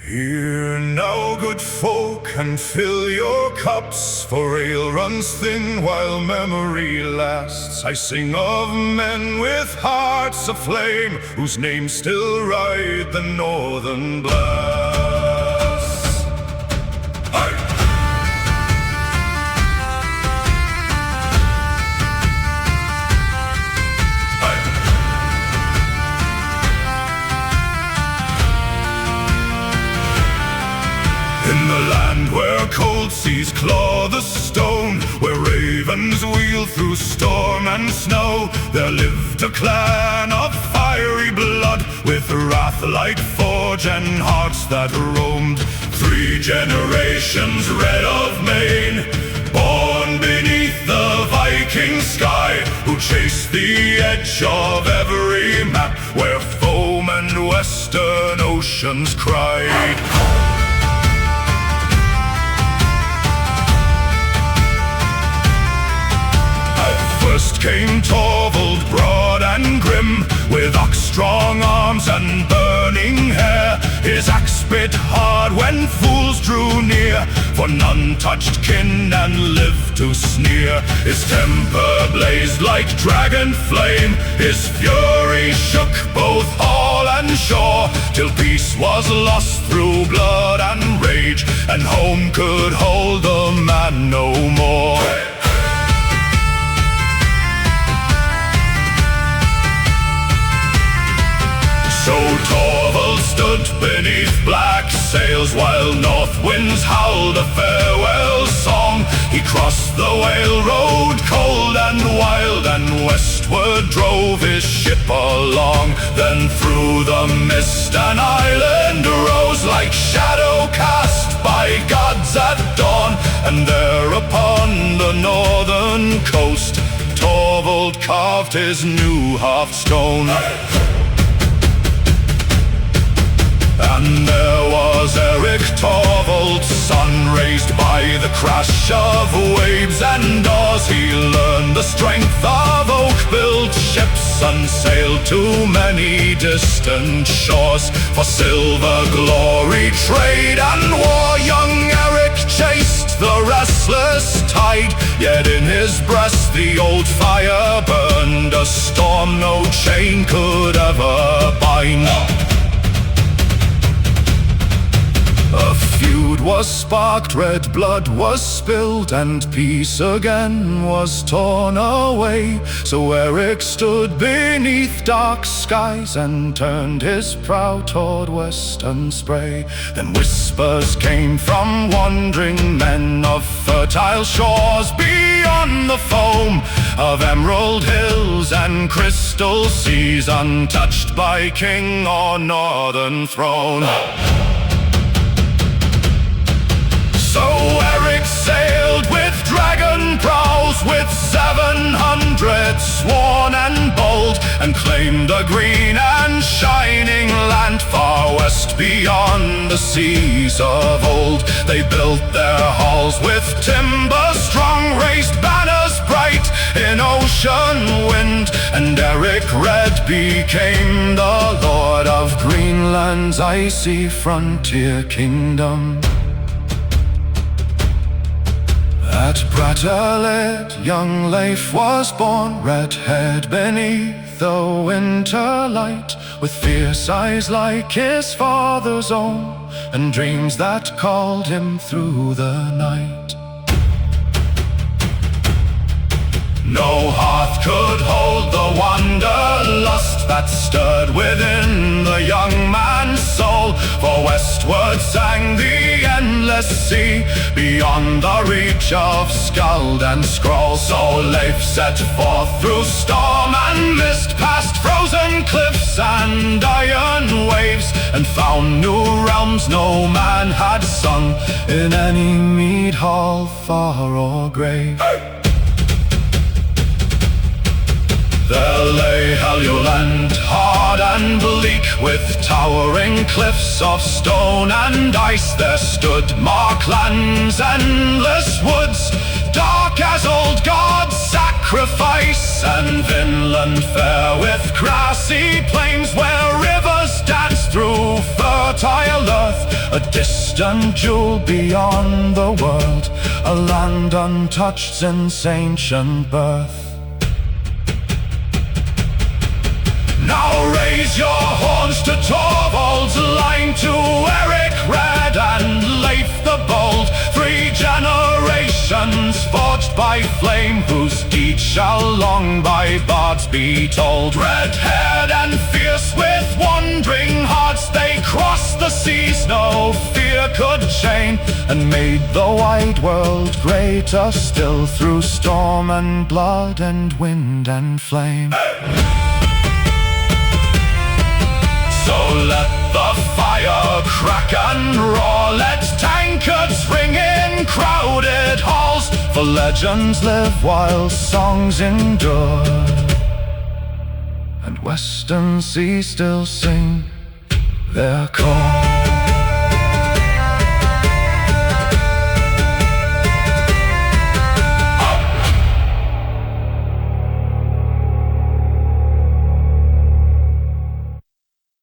Hear now, good folk, and fill your cups, for ale runs thin while memory lasts. I sing of men with hearts aflame, whose names still ride the northern blasts. Aye. In the land where cold seas claw the stone, where ravens wheel through storm and snow, there lived a clan of fiery blood, with wrath like forge and hearts that roamed. 3 generations red of mane, born beneath the Viking sky, who chased the edge of every map, where foam and western oceans cried. First came Torvald, broad and grim, with ox-strong arms and burning hair. His axe bit hard when fools drew near, for none touched kin and lived to sneer. His temper blazed like dragon flame, his fury shook both hall and shore, till peace was lost through blood and rage, and home could hold the man no more. So Torvald stood beneath black sails, while north winds howled a farewell song. He crossed the whale road cold and wild, and westward drove his ship along. Then through the mist an island rose, like shadow cast by gods at dawn, and there upon the northern coast Torvald carved his new hearthstone. And there was Eric, Torvald's son, raised by the crash of waves and oars. He learned the strength of oak-built ships, and sailed to many distant shores. For silver, glory, trade and war, young Eric chased the restless tide. Yet in his breast the old fire burned, a storm no chain could ever bind. A feud was sparked, red blood was spilled, and peace again was torn away. So Eric stood beneath dark skies, and turned his prow toward western spray. Then whispers came from wandering men of fertile shores, beyond the foam of emerald hills and crystal seas, untouched by king or northern throne. So Eric sailed with dragon prows, with 700 sworn and bold, and claimed a green and shining land far west beyond the seas of old. They built their halls with timber strong, raised banners bright in ocean wind, and Eric Red became the lord of Greenland's icy frontier kingdom. At Brattahlid, young Leif was born, red-haired beneath the winter light, with fierce eyes like his father's own, and dreams that called him through the night. No hearth could hold the wanderlust that stirred within the young man's soul, for westward sang the endless sea, beyond the reach of skald and scroll. So Leif set forth through storm and mist, past frozen cliffs and iron waves, and found new realms no man had sung in any mead hall, far or grave. There lay Helluland, hard and bleak, with towering cliffs of stone and ice. There stood Markland's endless woods, dark as old gods' sacrifice, and Vinland fair, with grassy plains where rivers dance through fertile earth. A distant jewel beyond the world, a land untouched since ancient birth. Now raise your horns to Torvald's line, to Eric Red and Leif the Bold, 3 generations forged by flame, whose deeds shall long by bards be told. Red-haired and fierce with wandering hearts, they crossed the seas no fear could chain, and made the wide world greater still, through storm and blood and wind and flame. So let the fire crack and roar, let tankards ring in crowded halls, for legends live while songs endure, and western seas still sing their call.